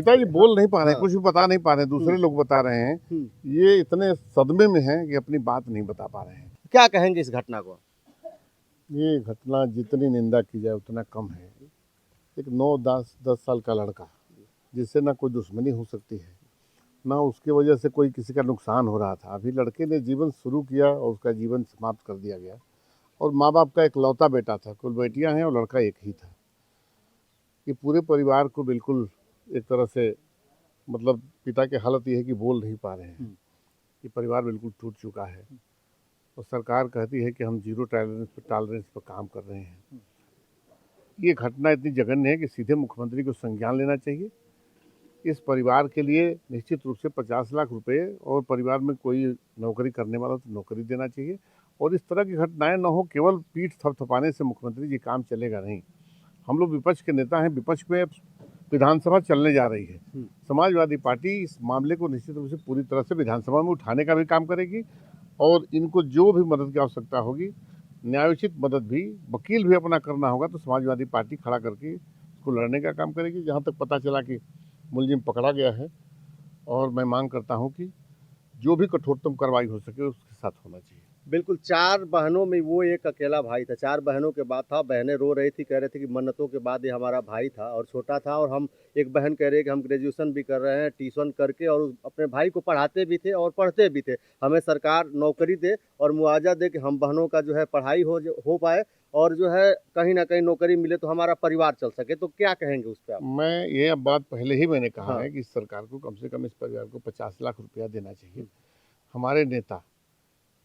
पिताजी बोल नहीं पा रहे हैं, कुछ भी बता नहीं पा रहे हैं, दूसरे लोग बता रहे हैं। ये इतने सदमे में हैं कि अपनी बात नहीं बता पा रहे हैं। क्या कहेंगे इस घटना को? ये घटना जितनी निंदा की जाए उतना कम है। एक 9-10 साल का लड़का जिससे ना कोई दुश्मनी हो सकती है, ना उसके वजह से कोई किसी का नुकसान हो रहा था, अभी लड़के ने जीवन शुरू किया और उसका जीवन समाप्त कर दिया गया। और माँ बाप का एक लौता बेटा था, कुल बेटियां हैं और लड़का एक ही था। ये पूरे परिवार को बिल्कुल एक तरह से मतलब पिता की हालत ये है कि बोल नहीं पा रहे हैं। ये परिवार बिल्कुल टूट चुका है और सरकार कहती है कि हम जीरो टॉलरेंस पर काम कर रहे हैं। ये घटना इतनी जघन्य है कि सीधे मुख्यमंत्री को संज्ञान लेना चाहिए। इस परिवार के लिए निश्चित रूप से 50 लाख रुपए और परिवार में कोई नौकरी करने वाला तो नौकरी देना चाहिए। और इस तरह की घटनाएं न हो, केवल पीठ थपथपाने से मुख्यमंत्री जी काम चलेगा नहीं। हम लोग विपक्ष के नेता हैं, विपक्ष में विधानसभा चलने जा रही है। समाजवादी पार्टी इस मामले को निश्चित रूप से पूरी तरह से विधानसभा में उठाने का भी काम करेगी और इनको जो भी मदद की आवश्यकता होगी, न्यायोचित मदद भी, वकील भी अपना करना होगा तो समाजवादी पार्टी खड़ा करके इसको लड़ने का काम करेगी। जहाँ तक पता चला कि मुलजिम पकड़ा गया है और मैं मांग करता हूँ कि जो भी कठोरतम कार्रवाई हो सके उसके साथ होना चाहिए। बिल्कुल, 4 बहनों में वो एक अकेला भाई था। 4 बहनों के बाद था, बहनें रो रही थी, कह रहे थे कि मन्नतों के बाद ये हमारा भाई था और छोटा था। और हम एक बहन कह रही है कि हम ग्रेजुएशन भी कर रहे हैं ट्यूशन करके और अपने भाई को पढ़ाते भी थे और पढ़ते भी थे। हमें सरकार नौकरी दे और मुआवजा दे कि हम बहनों का जो है पढ़ाई हो पाए और जो है कहीं ना कहीं नौकरी मिले तो हमारा परिवार चल सके। तो क्या कहेंगे उस पर आप? मैं ये अब बात पहले ही मैंने कहा है कि सरकार को कम से कम इस परिवार को 50 लाख रुपया देना चाहिए। हमारे नेता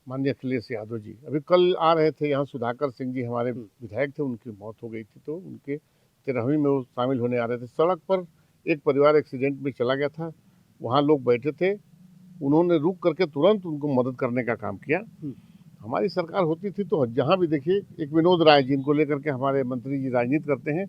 माननीय अखिलेश यादव जी अभी कल आ रहे थे यहाँ, सुधाकर सिंह जी हमारे विधायक थे, उनकी मौत हो गई थी तो उनके 13वीं में वो शामिल होने आ रहे थे। सड़क पर एक परिवार एक्सीडेंट में चला गया था, वहाँ लोग बैठे थे, उन्होंने रुक करके तुरंत उनको मदद करने का काम किया। हमारी सरकार होती थी तो जहाँ भी देखिए, एक विनोद राय जिनको लेकर के हमारे मंत्री जी राजनीति करते हैं,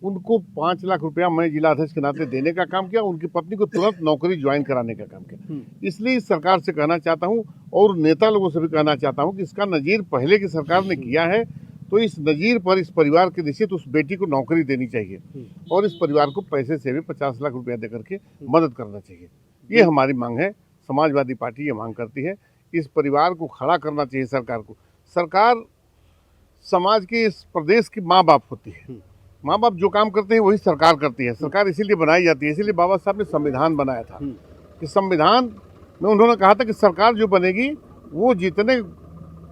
उनको 5 लाख रुपया मैं जिला अध्यक्ष के नाते देने का काम किया, उनकी पत्नी को तुरंत नौकरी ज्वाइन कराने का काम किया। इसलिए इस सरकार से कहना चाहता हूँ और नेता लोगों से भी कहना चाहता हूँ कि इसका नज़ीर पहले की सरकार ने किया है तो इस नज़ीर पर इस परिवार के निश्चित उस बेटी को नौकरी देनी चाहिए और इस परिवार को पैसे से भी 50 लाख रुपया देकर के मदद करना चाहिए। ये हमारी मांग है, समाजवादी पार्टी ये मांग करती है। इस परिवार को खड़ा करना चाहिए सरकार को। सरकार समाज के इस प्रदेश की माँ बाप होती है, माँ बाप जो काम करते हैं वही सरकार करती है। सरकार इसीलिए बनाई जाती है, इसीलिए बाबा साहब ने संविधान बनाया था कि संविधान में उन्होंने कहा था कि सरकार जो बनेगी वो जितने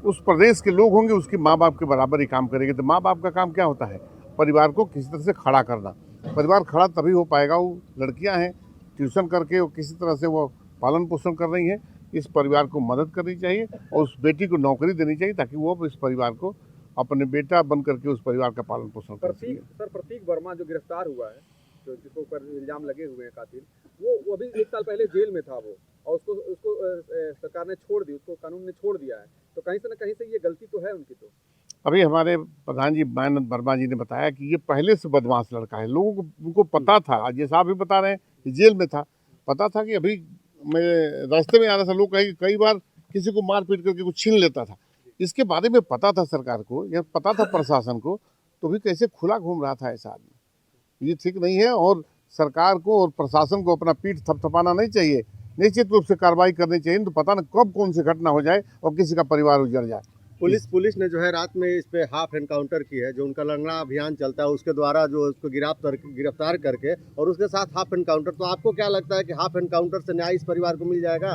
उस प्रदेश के लोग होंगे उसकी माँ बाप के बराबर ही काम करेगी। तो माँ बाप का काम क्या होता है? परिवार को किसी तरह से खड़ा करना। परिवार खड़ा तभी हो पाएगा, वो लड़कियाँ हैं ट्यूशन करके वो किसी तरह से वो पालन पोषण कर रही हैं। इस परिवार को मदद करनी चाहिए और उस बेटी को नौकरी देनी चाहिए ताकि वो इस परिवार को अपने बेटा बन करके उस परिवार का पालन पोषण कर सके। सर, प्रतीक वर्मा जो गिरफ्तार हुआ है, जो जिसके ऊपर इल्जाम लगे हुए हैं कातिल, वो अभी 1 साल पहले जेल में था वो, और उसको सरकार ने छोड़ दी, उसको कानून ने छोड़ दिया है। तो कहीं से न कहीं से ये गलती तो है उनकी। तो अभी हमारे प्रधान जी मानद वर्मा जी ने बताया कि ये पहले से बदमाश लड़का है, लोगों को उनको पता था, जैसा आप भी बता रहे हैं कि जेल में था, पता था कि अभी मैं रास्ते में आ रहा था, लोग कहे कई बार किसी को मार पीट करके कुछ छीन लेता था। इसके बारे में पता था सरकार को या पता था प्रशासन को, तो भी कैसे खुला घूम रहा था ऐसा आदमी? ये ठीक नहीं है और सरकार को और प्रशासन को अपना पीठ थपथपाना नहीं चाहिए, निश्चित रूप से कार्रवाई करनी चाहिए। तो पता न कब कौन सी घटना हो जाए और किसी का परिवार उजड़ जाए। पुलिस ने जो है रात में इस पे हाफ एनकाउंटर की है, जो उनका लंगड़ा अभियान चलता है उसके द्वारा जो उसको गिरफ्तार करके और उसके साथ हाफ एनकाउंटर। तो आपको क्या लगता है कि हाफ एनकाउंटर से न्याय इस परिवार को मिल जाएगा?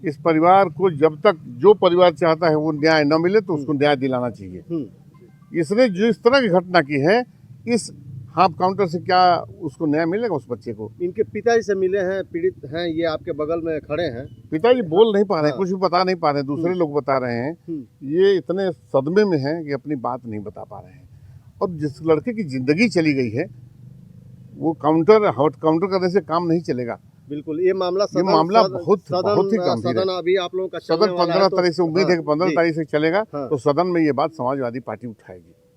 इस परिवार को जब तक जो परिवार चाहता है वो न्याय न मिले तो उसको न्याय दिलाना चाहिए। इसने जो इस तरह की घटना की है, इस हाफ काउंटर से क्या उसको न्याय मिलेगा उस बच्चे को? इनके पिताजी से मिले हैं, पीड़ित हैं, ये आपके बगल में खड़े हैं। पिताजी बोल नहीं पा रहे हैं, कुछ भी बता नहीं पा रहे हैं, दूसरे लोग बता रहे हैं। ये इतने सदमे में हैं कि अपनी बात नहीं बता पा रहे हैं। और जिस लड़के की जिंदगी चली गई है वो हॉट काउंटर करने से काम नहीं चलेगा। बिल्कुल, ये मामला बहुत ही गंभीर है। अभी आप लोगों का सदन 15 तारीख से उम्मीद है कि 15 तारीख से चलेगा तो सदन में ये बात समाजवादी पार्टी उठाएगी।